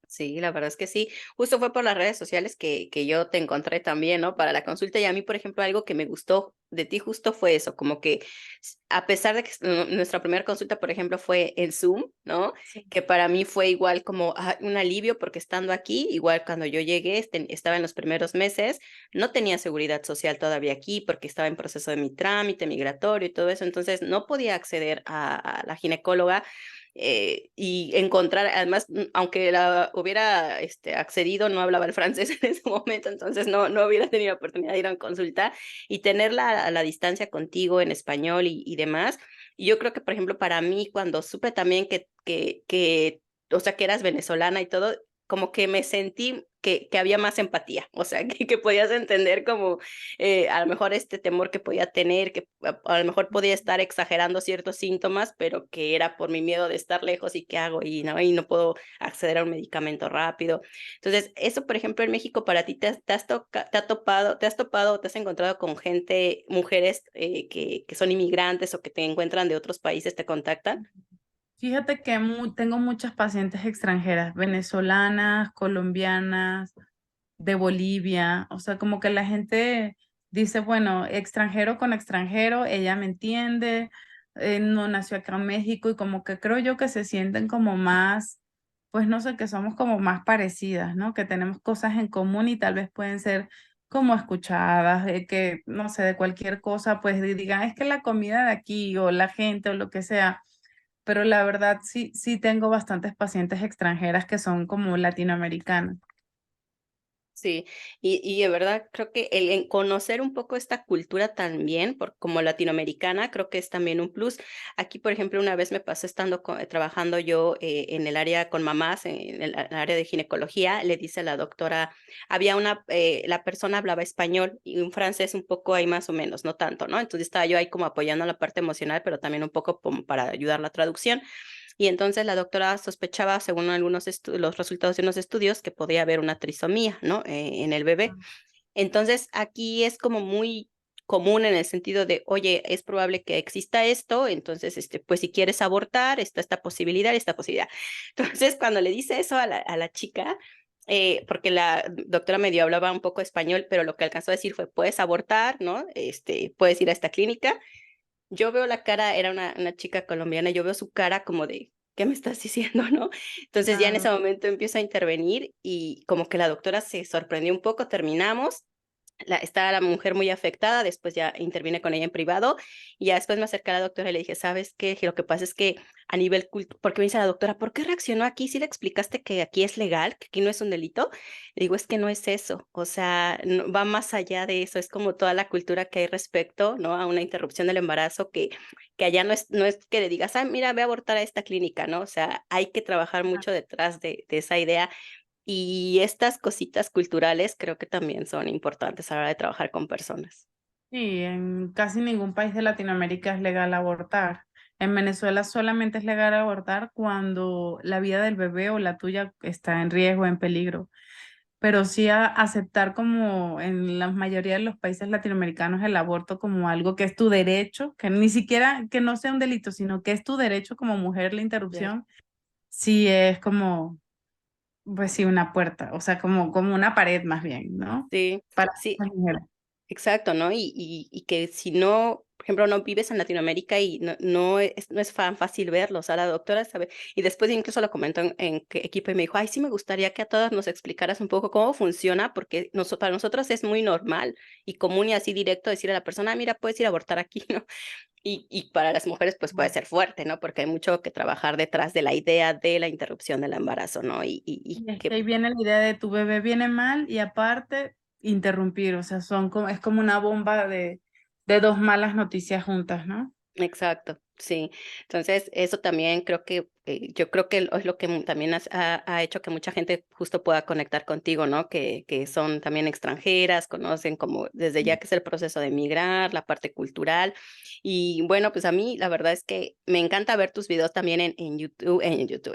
Sí, la verdad es que sí. Justo fue por las redes sociales que yo te encontré también, ¿no? Para la consulta. Y a mí, por ejemplo, algo que me gustó de ti justo fue eso, como que a pesar de que nuestra primera consulta, por ejemplo, fue en Zoom, ¿no? Sí. Que para mí fue igual como un alivio porque estando aquí, igual cuando yo llegué, estaba en los primeros meses, no tenía seguridad social todavía aquí porque estaba en proceso de mi trámite migratorio y todo eso. Entonces no podía acceder a la ginecóloga y encontrar, además, aunque la hubiera accedido, no hablaba el francés en ese momento, entonces no hubiera tenido oportunidad de ir a consulta y tenerla a la distancia contigo en español y demás. Y yo creo que, por ejemplo, para mí, cuando supe también o sea, que eras venezolana y todo, como que me sentí que había más empatía, o sea, que podías entender como a lo mejor este temor que podía tener, que a lo mejor podía estar exagerando ciertos síntomas, pero que era por mi miedo de estar lejos y qué hago y no puedo acceder a un medicamento rápido. Entonces, eso, por ejemplo, en México para ti te has topado o te has encontrado con gente, mujeres que son inmigrantes o que te encuentran de otros países, te contactan. Fíjate que tengo muchas pacientes extranjeras, venezolanas, colombianas, de Bolivia, o sea, como que la gente dice, bueno, extranjero con extranjero, ella me entiende, no nació acá en México y como que creo yo que se sienten como más, pues no sé, que somos como más parecidas, ¿no? Que tenemos cosas en común y tal vez pueden ser como escuchadas, que no sé, de cualquier cosa, pues digan, es que la comida de aquí o la gente o lo que sea, pero la verdad sí tengo bastantes pacientes extranjeras que son como latinoamericanas. Sí, y de verdad creo que el en conocer un poco esta cultura también, por como latinoamericana, creo que es también un plus. Aquí, por ejemplo, una vez me pasó estando trabajando yo, en el área con mamás, en el área de ginecología, le dice la doctora, había la persona hablaba español y un francés un poco ahí más o menos, no tanto, ¿no? Entonces estaba yo ahí como apoyando la parte emocional, pero también un poco como para ayudar la traducción. Y entonces la doctora sospechaba, según algunos los resultados de unos estudios, que podía haber una trisomía, ¿no? En el bebé. Entonces, aquí es como muy común en el sentido de, oye, es probable que exista esto, entonces, pues si quieres abortar, está esta posibilidad, esta posibilidad. Entonces, cuando le dice eso a la chica, porque la doctora medio hablaba un poco español, pero lo que alcanzó a decir fue, puedes abortar, ¿no? Puedes ir a esta clínica. Yo veo la cara, era una chica colombiana, yo veo su cara como de, ¿qué me estás diciendo, no? Entonces, ya en ese Claro. momento empiezo a intervenir y como que la doctora se sorprendió un poco, terminamos, estaba la mujer muy afectada, después ya intervine con ella en privado y ya después me acerqué a la doctora y le dije, ¿sabes qué? Lo que pasa es que a nivel porque me dice la doctora, ¿por qué reaccionó aquí? ¿Sí le explicaste que aquí es legal, que aquí no es un delito? Le digo, es que no es eso, o sea, va más allá de eso, es como toda la cultura que hay respecto, ¿no? A una interrupción del embarazo que allá no es que le digas, ah, mira, ve a abortar a esta clínica, ¿no? O sea, hay que trabajar mucho detrás de esa idea y estas cositas culturales creo que también son importantes a la hora de trabajar con personas. Sí, en casi ningún país de Latinoamérica es legal abortar. En Venezuela solamente es legal abortar cuando la vida del bebé o la tuya está en riesgo, en peligro. Pero sí aceptar como en la mayoría de los países latinoamericanos el aborto como algo que es tu derecho, que ni siquiera que no sea un delito, sino que es tu derecho como mujer la Claro. interrupción, sí es como, pues sí, una puerta, o sea, como una pared más bien, ¿no? Sí, Para sí, las mujeres. exacto, ¿no? Y que si no, por ejemplo, no vives en Latinoamérica y no es fácil verlo, o sea, la doctora sabe, y después incluso lo comentó en qué equipo y me dijo, ay, sí me gustaría que a todas nos explicaras un poco cómo funciona, porque para nosotros es muy normal y común y así directo decir a la persona, "Ah, mira, puedes ir a abortar aquí, ¿no? Y para las mujeres pues puede ser fuerte, ¿no? Porque hay mucho que trabajar detrás de la idea de la interrupción del embarazo, ¿no? Y Y es que que ahí viene la idea de tu bebé viene mal y aparte interrumpir, o sea, es como una bomba de dos malas noticias juntas, ¿no? exacto, sí. Entonces, eso también creo que, yo creo que es lo que también ha hecho que mucha gente justo pueda conectar contigo, ¿no? Que son también extranjeras, conocen como desde ya que es el proceso de emigrar, la parte cultural. Y bueno, pues a mí la verdad es que me encanta ver tus videos también en YouTube, en También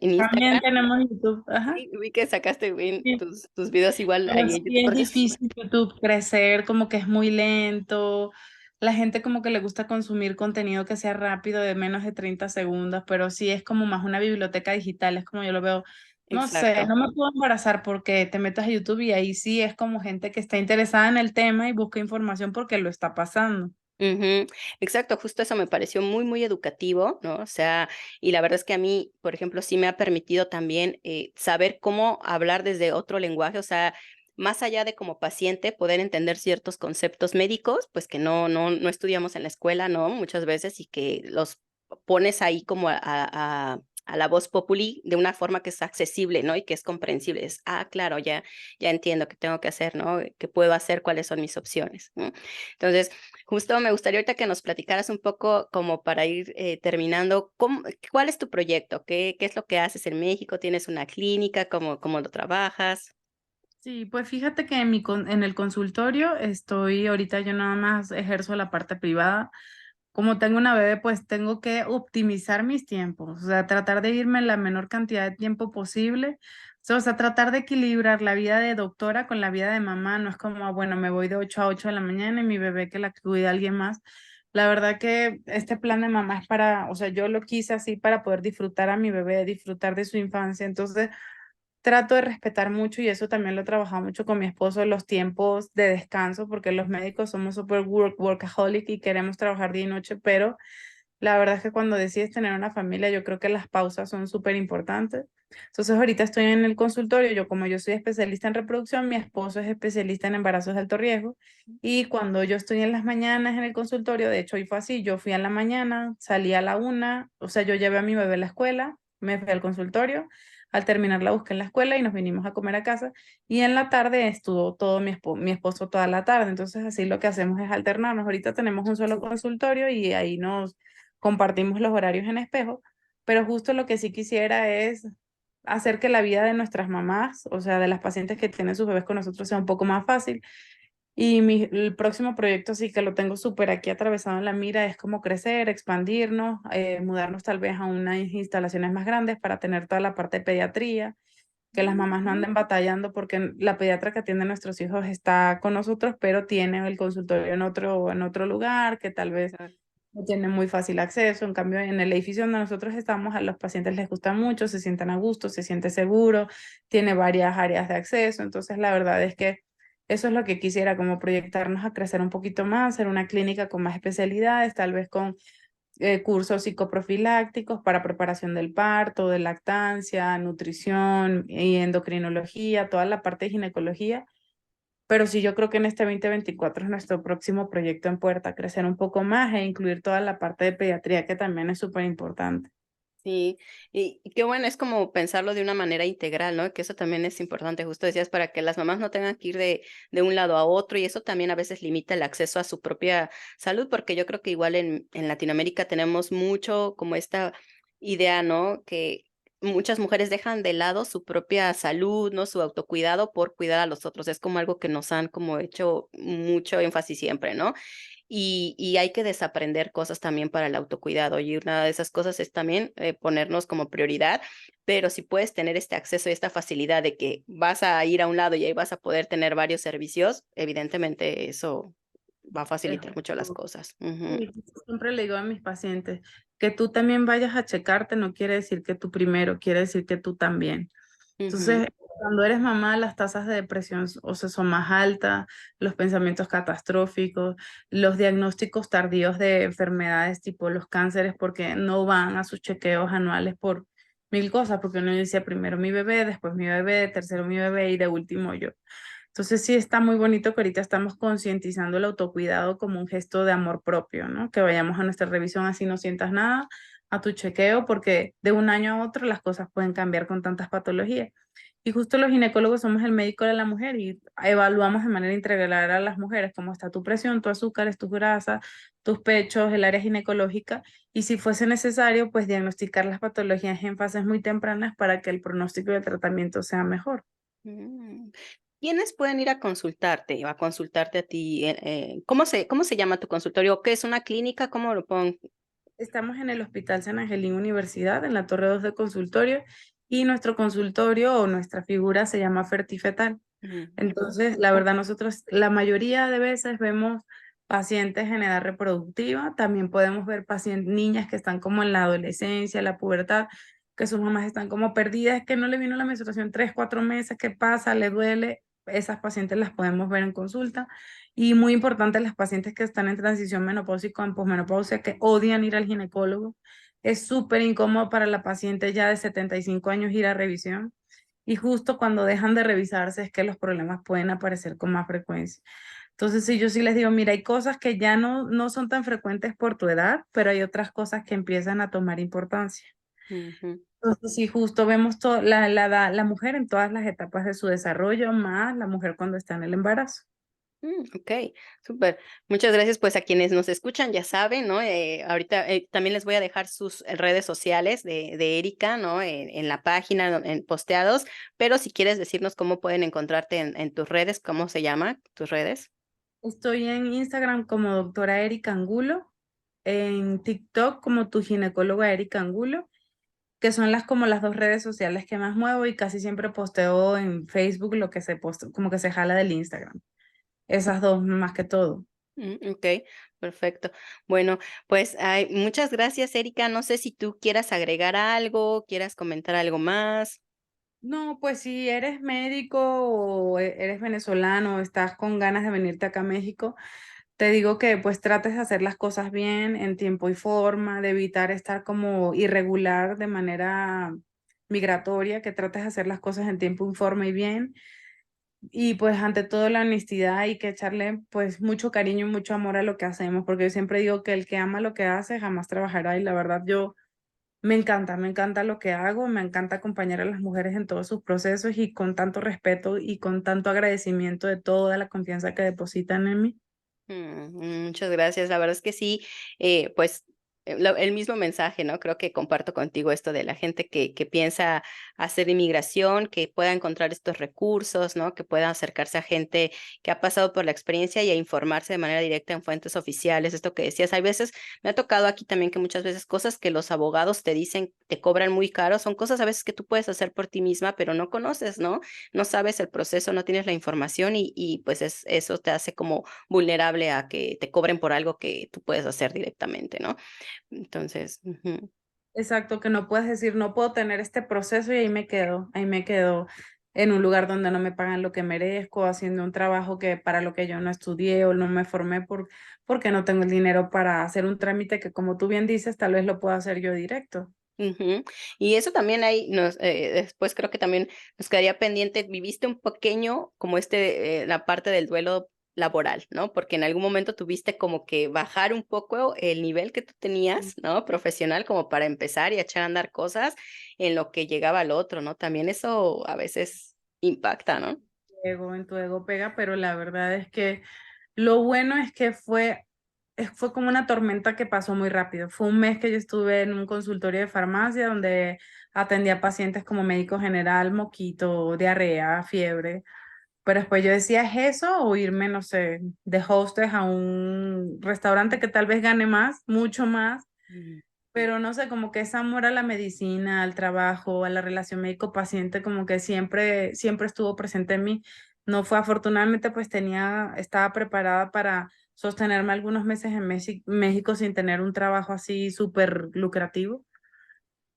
Instagram. tenemos YouTube, ajá. Sí, vi que sacaste bien Sí. tus videos igual Pero ahí en sí YouTube, es porque difícil YouTube crecer, como que es muy lento. La gente como que le gusta consumir contenido que sea rápido, de menos de 30 segundos, pero sí es como más una biblioteca digital, es como yo lo veo. No sé, exacto. no me puedo embarazar porque te metes a YouTube y ahí sí es como gente que está interesada en el tema y busca información porque lo está pasando. Ujú, exacto, justo eso me pareció muy, muy educativo, ¿no? O sea, y la verdad es que a mí, por ejemplo, sí me ha permitido también saber cómo hablar desde otro lenguaje, o sea, más allá de como paciente, poder entender ciertos conceptos médicos, pues que no estudiamos en la escuela, ¿no? Muchas veces y que los pones ahí como a la voz populi de una forma que es accesible, ¿no? Y que es comprensible. Es, ah, claro, ya entiendo qué tengo que hacer, ¿no? ¿Qué puedo hacer? ¿Cuáles son mis opciones? ¿No? Entonces, justo me gustaría ahorita que nos platicaras un poco como para ir terminando, ¿cuál es tu proyecto? ¿Qué es lo que haces en México? ¿Tienes una clínica? ¿Cómo lo trabajas? Sí, pues fíjate que en el consultorio estoy, ahorita yo nada más ejerzo la parte privada. Como tengo una bebé, pues tengo que optimizar mis tiempos, o sea, tratar de irme la menor cantidad de tiempo posible. O sea, tratar de equilibrar la vida de doctora con la vida de mamá. No es como, ah, bueno, me voy de 8 a 8 de la mañana y mi bebé que la cuida alguien más. La verdad que este plan de mamá es para, o sea, yo lo quise así para poder disfrutar a mi bebé, disfrutar de su infancia. Entonces, trato de respetar mucho y eso también lo he trabajado mucho con mi esposo, los tiempos de descanso, porque los médicos somos súper workaholic y queremos trabajar día y noche, pero la verdad es que cuando decides tener una familia, yo creo que las pausas son súper importantes. Entonces, ahorita estoy en el consultorio, como yo soy especialista en reproducción, mi esposo es especialista en embarazos de alto riesgo y cuando yo estoy en las mañanas en el consultorio, de hecho hoy fue así, yo fui a la mañana, salí a la 1, o sea, yo llevé a mi bebé a la escuela, me fui al consultorio. Al terminar la busqué en la escuela y nos vinimos a comer a casa. Y en la tarde estuvo todo mi esposo toda la tarde. Entonces así lo que hacemos es alternarnos. Ahorita tenemos un solo consultorio y ahí nos compartimos los horarios en espejo. Pero justo lo que sí quisiera es hacer que la vida de nuestras mamás, o sea, de las pacientes que tienen sus bebés con nosotros, sea un poco más fácil. Y el próximo proyecto sí que lo tengo súper aquí atravesado en la mira, es como crecer, expandirnos, mudarnos tal vez a unas instalaciones más grandes para tener toda la parte de pediatría, que las mamás no anden batallando porque la pediatra que atiende a nuestros hijos está con nosotros, pero tiene el consultorio en otro lugar, que tal vez Claro. no tiene muy fácil acceso. En cambio, en el edificio donde nosotros estamos, a los pacientes les gusta mucho, se sientan a gusto, se siente seguro, tiene varias áreas de acceso. Entonces, la verdad es que eso es lo que quisiera, como proyectarnos a crecer un poquito más, ser una clínica con más especialidades, tal vez con cursos psicoprofilácticos para preparación del parto, de lactancia, nutrición y endocrinología, toda la parte de ginecología. Pero sí, yo creo que en este 2024 es nuestro próximo proyecto en puerta, crecer un poco más e incluir toda la parte de pediatría que también es súper importante. Sí, y qué bueno, es como pensarlo de una manera integral, ¿no? Que eso también es importante, justo decías, para que las mamás no tengan que ir de un lado a otro, y eso también a veces limita el acceso a su propia salud, porque yo creo que igual en Latinoamérica tenemos mucho como esta idea, ¿no? Que muchas mujeres dejan de lado su propia salud, ¿no? Su autocuidado por cuidar a los otros. Es como algo que nos han como hecho mucho énfasis siempre, ¿no? Y hay que desaprender cosas también para el autocuidado. Y una de esas cosas es también ponernos como prioridad, pero si puedes tener este acceso y esta facilidad de que vas a ir a un lado y ahí vas a poder tener varios servicios, evidentemente eso va a Es facilitar mucho las cosas. Ujú, Sí, siempre le digo a mis pacientes que tú también vayas a checarte no quiere decir que tú primero, quiere decir que tú también. ujú, Entonces, cuando eres mamá, las tasas de depresión, o sea, son más altas, los pensamientos catastróficos, los diagnósticos tardíos de enfermedades tipo los cánceres, porque no van a sus chequeos anuales por mil cosas, porque uno dice primero mi bebé, después mi bebé, tercero mi bebé y de último yo. Entonces sí está muy bonito que ahorita estamos concientizando el autocuidado como un gesto de amor propio, ¿no? Que vayamos a nuestra revisión así no sientas nada, a tu chequeo, porque de un año a otro las cosas pueden cambiar con tantas patologías. Y justo los ginecólogos somos el médico de la mujer y evaluamos de manera integral a las mujeres cómo está tu presión, tu azúcar, tus grasas, tus pechos, el área ginecológica. Y si fuese necesario, pues diagnosticar las patologías en fases muy tempranas para que el pronóstico y el tratamiento sea mejor. mm. ¿Quiénes pueden ir a consultarte o a consultarte a ti? ¿Cómo se llama tu consultorio? ¿Qué es una clínica? ¿Cómo lo pongo? Estamos en el Hospital San Angelín Universidad, en la Torre 2 de consultorio, y nuestro consultorio o nuestra figura se llama Fertifetal. Entonces, la verdad, nosotros la mayoría de veces vemos pacientes en edad reproductiva, también podemos ver pacientes, niñas que están como en la adolescencia, la pubertad, que sus mamás están como perdidas, que no le vino la menstruación 3, 4 meses, ¿qué pasa? ¿Le duele? Esas pacientes las podemos ver en consulta. Y muy importante, las pacientes que están en transición menopáusica o en posmenopausia, que odian ir al ginecólogo. Es súper incómodo para la paciente ya de 75 años ir a revisión. Y justo cuando dejan de revisarse es que los problemas pueden aparecer con más frecuencia. Entonces, sí, yo sí les digo, mira, hay cosas que ya no son tan frecuentes por tu edad, pero hay otras cosas que empiezan a tomar importancia. Ujú. Entonces, sí, justo vemos la mujer en todas las etapas de su desarrollo, más la mujer cuando está en el embarazo. Ok, súper. Muchas gracias, pues a quienes nos escuchan ya saben, ¿no? Ahorita también les voy a dejar sus redes sociales de Erika, ¿no? En la página, en posteados, pero si quieres decirnos cómo pueden encontrarte en tus redes, ¿cómo se llama tus redes? Estoy en Instagram como doctora Erika Angulo, en TikTok como tu ginecóloga Erika Angulo, que son como las dos redes sociales que más muevo y casi siempre posteo en Facebook lo que se posteo, como que se jala del Instagram. Esas dos más que todo. Ok, perfecto. Bueno, pues muchas gracias, Erika. No sé si tú quieras agregar algo, quieras comentar algo más. No, pues si eres médico o eres venezolano o estás con ganas de venirte acá a México, te digo que pues trates de hacer las cosas bien, en tiempo y forma, de evitar estar como irregular de manera migratoria, que trates de hacer las cosas en tiempo y forma y bien. Y pues ante todo la honestidad hay que echarle pues mucho cariño y mucho amor a lo que hacemos, porque yo siempre digo que el que ama lo que hace jamás trabajará y la verdad yo Me encanta lo que hago, me encanta acompañar a las mujeres en todos sus procesos y con tanto respeto y con tanto agradecimiento de toda la confianza que depositan en mí. Muchas gracias. La verdad es que sí, pues el mismo mensaje, ¿no? Creo que comparto contigo esto de la gente que piensa hacer inmigración, que pueda encontrar estos recursos, ¿no? Que pueda acercarse a gente que ha pasado por la experiencia y a informarse de manera directa en fuentes oficiales. Esto que decías, hay veces, me ha tocado aquí también que muchas veces cosas que los abogados te dicen, te cobran muy caro, son cosas a veces que tú puedes hacer por ti misma, pero no conoces, ¿no? No sabes el proceso, no tienes la información y pues eso te hace como vulnerable a que te cobren por algo que tú puedes hacer directamente, ¿no? Entonces, Exacto, que no puedes decir, no puedo tener este proceso y ahí me quedo en un lugar donde no me pagan lo que merezco, haciendo un trabajo que para lo que yo no estudié o no me formé porque no tengo el dinero para hacer un trámite que como tú bien dices, tal vez lo pueda hacer yo directo. ujú. Y eso también hay, después creo que también nos quedaría pendiente, viviste un pequeño, como la parte del duelo laboral, ¿no? Porque en algún momento tuviste como que bajar un poco el nivel que tú tenías, ¿no? Profesional, como para empezar y echar a andar cosas en lo que llegaba al otro, ¿no? También eso a veces impacta, ¿no? En tu ego pega, pero la verdad es que lo bueno es que fue como una tormenta que pasó muy rápido. Fue un mes que yo estuve en un consultorio de farmacia donde atendía pacientes como médico general, moquito, diarrea, fiebre. Pero después yo decía, ¿es eso o irme, no sé, de hostess a un restaurante que tal vez gane más, mucho más? Mm. Pero no sé, como que ese amor a la medicina, al trabajo, a la relación médico-paciente, como que siempre estuvo presente en mí. No fue afortunadamente, pues estaba preparada para sostenerme algunos meses en México sin tener un trabajo así súper lucrativo.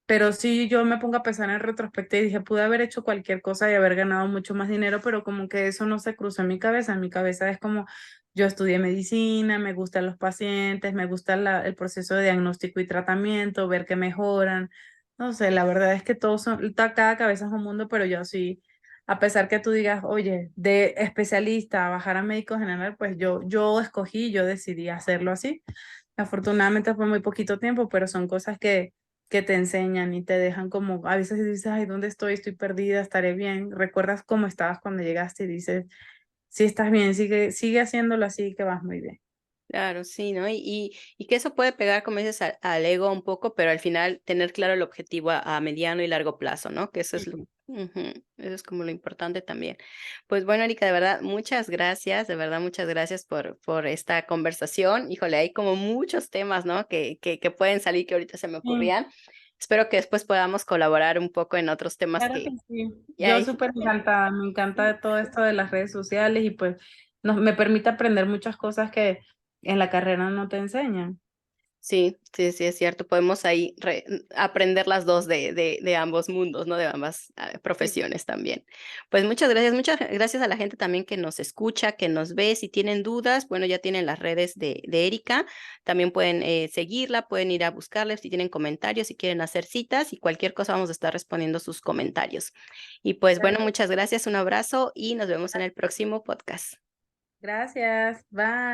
Pero sí, yo me pongo a pensar en retrospecto y dije, pude haber hecho cualquier cosa y haber ganado mucho más dinero, pero como que eso no se cruzó en mi cabeza. En mi cabeza es como, yo estudié medicina, me gustan los pacientes, me gusta el proceso de diagnóstico y tratamiento, ver que mejoran. No sé, la verdad es que cada cabeza es un mundo, pero yo sí, a pesar que tú digas, oye, de especialista a bajar a médico general, pues yo escogí, yo decidí hacerlo así. Afortunadamente fue muy poquito tiempo, pero son cosas que te enseñan y te dejan como, a veces dices, ay, ¿dónde estoy? Estoy perdida, estaré bien. Recuerdas cómo estabas cuando llegaste y dices, sí estás bien, sigue haciéndolo así que vas muy bien. Claro, sí, ¿no? Y que eso puede pegar, como dices, al ego un poco, pero al final tener claro el objetivo a mediano y largo plazo, ¿no? Que eso es Sí. eso es como lo importante también. Pues bueno, Erika, de verdad, muchas gracias, de verdad, muchas gracias por esta conversación. Híjole, hay como muchos temas, ¿no? Que pueden salir que ahorita se me Sí, ocurrían. Espero que después podamos colaborar un poco en otros temas claro que que sí. ya Yo hay. súper encantada, me encanta de todo esto de las redes sociales y pues me permite aprender muchas cosas que en la carrera no te enseñan. Sí, sí, sí, es cierto. Podemos ahí aprender las dos de ambos mundos, ¿no? De ambas Sí. profesiones también. Pues muchas gracias a la gente también que nos escucha, que nos ve. Si tienen dudas, bueno, ya tienen las redes de Erika. También pueden seguirla, pueden ir a buscarla si tienen comentarios, si quieren hacer citas y cualquier cosa vamos a estar respondiendo sus comentarios. Y pues bueno, muchas gracias, un abrazo y nos vemos en el próximo podcast. Gracias, bye.